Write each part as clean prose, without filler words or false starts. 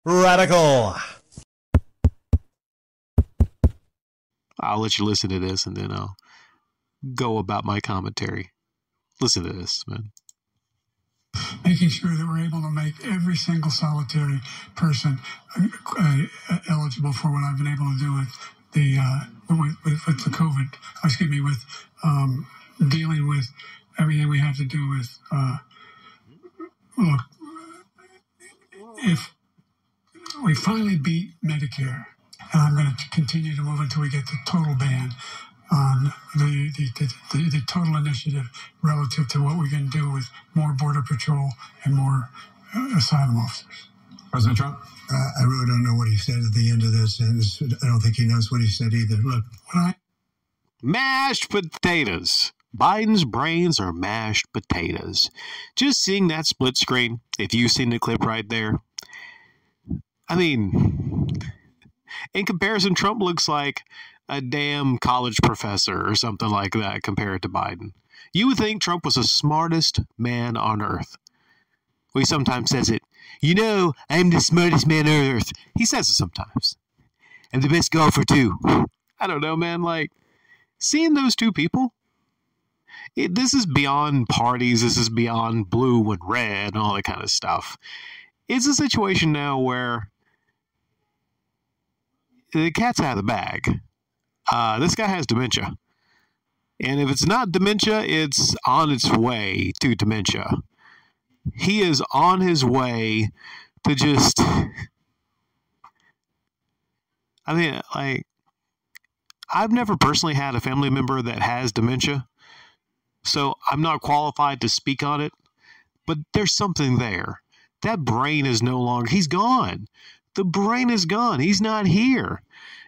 Radical. I'll let you listen to this and then I'll go about my commentary. Listen to this, man. Making sure that we're able to make every single solitary person eligible for what I've been able to do with the with the COVID. Excuse me, with dealing with everything we have to do with. Look, if we finally beat Medicare, and I'm going to continue to move until we get the total ban on the total initiative relative to what we can do with more Border Patrol and more asylum officers. President Trump? I really don't know what he said at the end of this, and I don't think he knows what he said either. Look, Mashed potatoes. Biden's brains are mashed potatoes. Just seeing that split screen, if you've seen the clip right there, I mean, in comparison, Trump looks like a damn college professor or something like that compared to Biden. You would think Trump was the smartest man on earth. Well, he sometimes says it. You know, I'm the smartest man on earth. He says it sometimes. I'm the best golfer, too. I don't know, man. Like, seeing those two people, this is beyond parties. This is beyond blue and red and all that kind of stuff. It's a situation now where the cat's out of the bag. This guy has dementia. And if it's not dementia, it's on its way to dementia. He is on his way to just... I mean, like, I've never personally had a family member that has dementia, so I'm not qualified to speak on it, but there's something there. That brain is no longer... He's gone. The brain is gone. He's not here.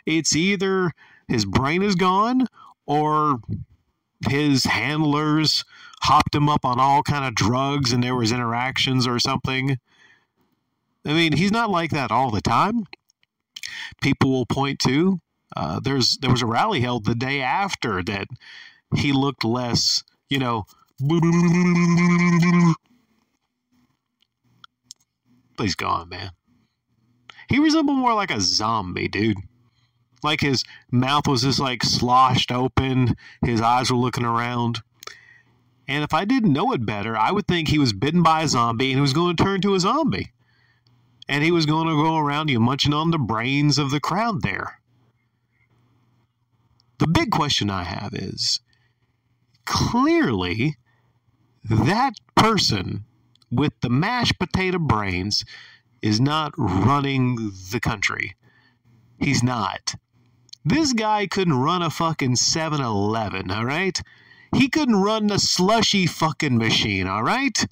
It's either his brain is gone or his handlers hopped him up on all kind of drugs and there was interactions or something. I mean, he's not like that all the time. People will point to, there was a rally held the day after that he looked less, you know, but he's gone, man. He resembled more like a zombie, dude. Like his mouth was just like sloshed open. His eyes were looking around. And if I didn't know it better, I would think he was bitten by a zombie and he was going to turn to a zombie. And he was going to go around you munching on the brains of the crowd there. The big question I have is, clearly, that person with the mashed potato brains is not running the country. He's not. This guy couldn't run a fucking 7-Eleven, all right? He couldn't run the slushy fucking machine, all right?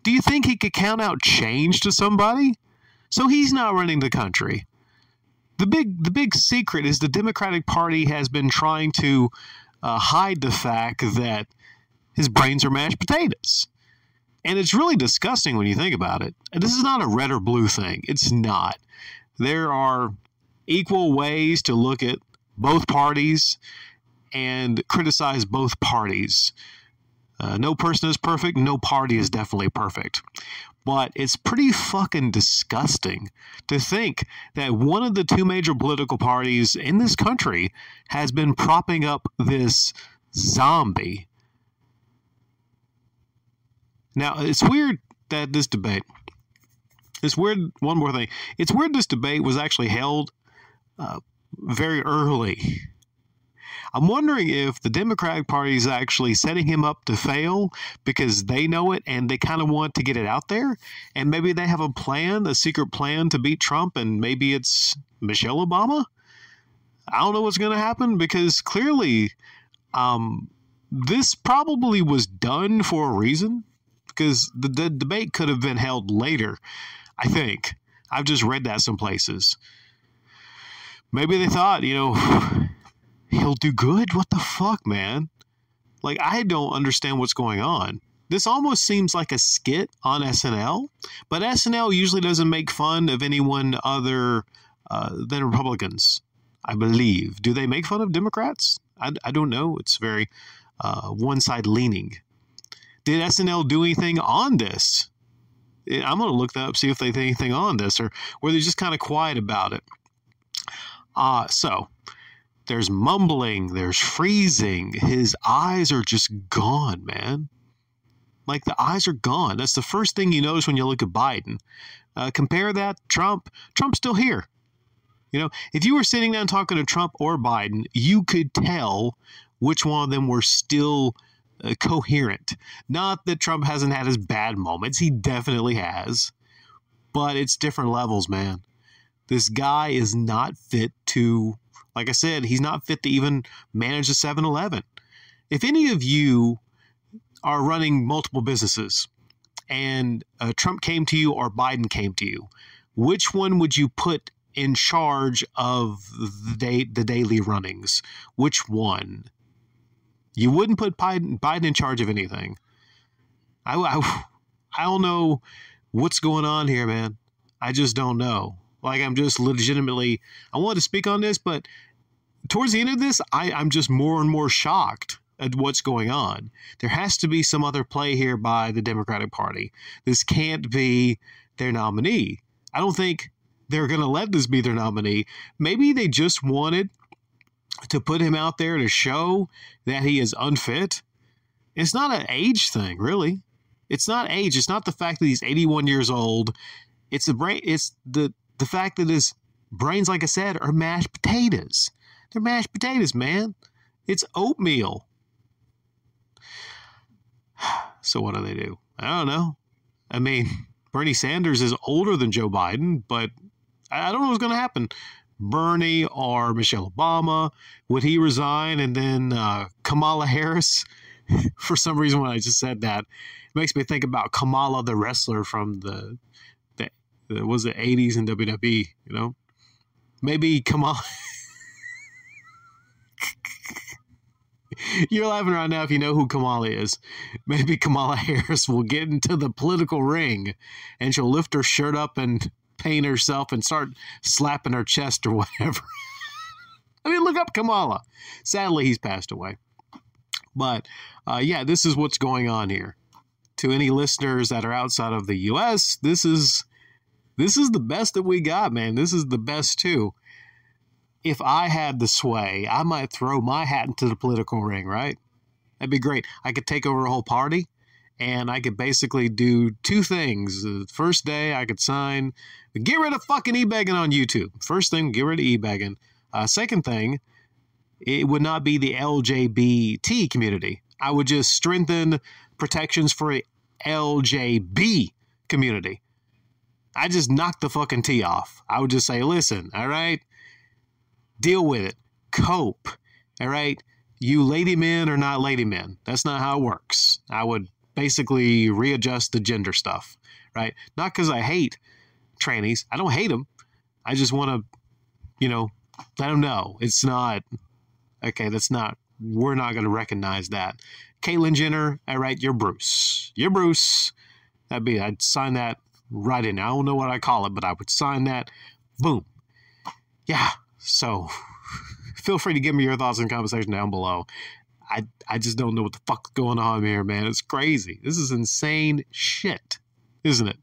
Do you think he could count out change to somebody? So he's not running the country. The big secret is the Democratic Party has been trying to hide the fact that his brains are mashed potatoes. And it's really disgusting when you think about it. This is not a red or blue thing. It's not. There are equal ways to look at both parties and criticize both parties. No person is perfect. No party is definitely perfect. But it's pretty fucking disgusting to think that one of the two major political parties in this country has been propping up this zombie. Now, it's weird that this debate, it's weird, one more thing, it's weird this debate was actually held very early. I'm wondering if the Democratic Party is actually setting him up to fail because they know it and they kind of want to get it out there. And maybe they have a plan, a secret plan to beat Trump, and maybe it's Michelle Obama. I don't know what's going to happen because clearly this probably was done for a reason because the debate could have been held later, I think. I've just read that some places. Maybe they thought, you know, he'll do good? What the fuck, man? Like, I don't understand what's going on. This almost seems like a skit on SNL, but SNL usually doesn't make fun of anyone other than Republicans, I believe. Do they make fun of Democrats? I don't know. It's very one-side leaning. Did SNL do anything on this? I'm going to look that up, see if they think anything on this, or they're just kind of quiet about it. So there's mumbling, there's freezing. His eyes are just gone, man. Like, the eyes are gone. That's the first thing you notice when you look at Biden. Compare that to Trump. Trump's still here. You know, if you were sitting down talking to Trump or Biden, you could tell which one of them were still coherent. Not that Trump hasn't had his bad moments. He definitely has. But it's different levels, man. This guy is not fit to, like I said, he's not fit to even manage a 7-Eleven. If any of you are running multiple businesses and Trump came to you or Biden came to you, which one would you put in charge of the daily runnings? Which one? You wouldn't put Biden in charge of anything. I don't know what's going on here, man. I just don't know. Like, I'm just legitimately, I wanted to speak on this, but towards the end of this, I'm just more and more shocked at what's going on. There has to be some other play here by the Democratic Party. This can't be their nominee. I don't think they're going to let this be their nominee. Maybe they just wanted to put him out there to show that he is unfit. It's not an age thing, really. It's not age. It's not the fact that he's 81 years old. It's the brain. It's the fact that his brains, like I said, are mashed potatoes. They're mashed potatoes, man. It's oatmeal. So what do they do? I don't know. I mean, Bernie Sanders is older than Joe Biden, but I don't know what's going to happen. Bernie or Michelle Obama, would he resign? And then Kamala Harris? For some reason, when I just said that, it makes me think about Kamala, the wrestler from the was the 80s in WWE, you know? Maybe Kamala. You're laughing right now if you know who Kamala is. Maybe Kamala Harris will get into the political ring and she'll lift her shirt up and paint herself and start slapping her chest or whatever. I mean, look up Kamala. Sadly, he's passed away. But, yeah, this is what's going on here. To any listeners that are outside of the U.S., this is the best that we got, man. This is the best, too. If I had the sway, I might throw my hat into the political ring, right? That'd be great. I could take over a whole party, and I could basically do two things. The first day, I could get rid of fucking e-begging on YouTube. First thing, get rid of e-begging. Second thing, it would not be the LGBT community. I would just strengthen protections for the LJB community. I just knock the fucking T off. I would just say, listen, all right, deal with it. Cope, all right? You lady men are not lady men. That's not how it works. I would basically readjust the gender stuff, right? Not because I hate trannies. I don't hate them. I just want to, let them know. It's not, okay, we're not going to recognize that. Caitlyn Jenner, all right, you're Bruce. You're Bruce. I'd sign that right in. I don't know what I call it, but I would sign that. Boom. Yeah. So feel free to give me your thoughts in the comment section down below. I just don't know what the fuck's going on here, man. It's crazy. This is insane shit, isn't it?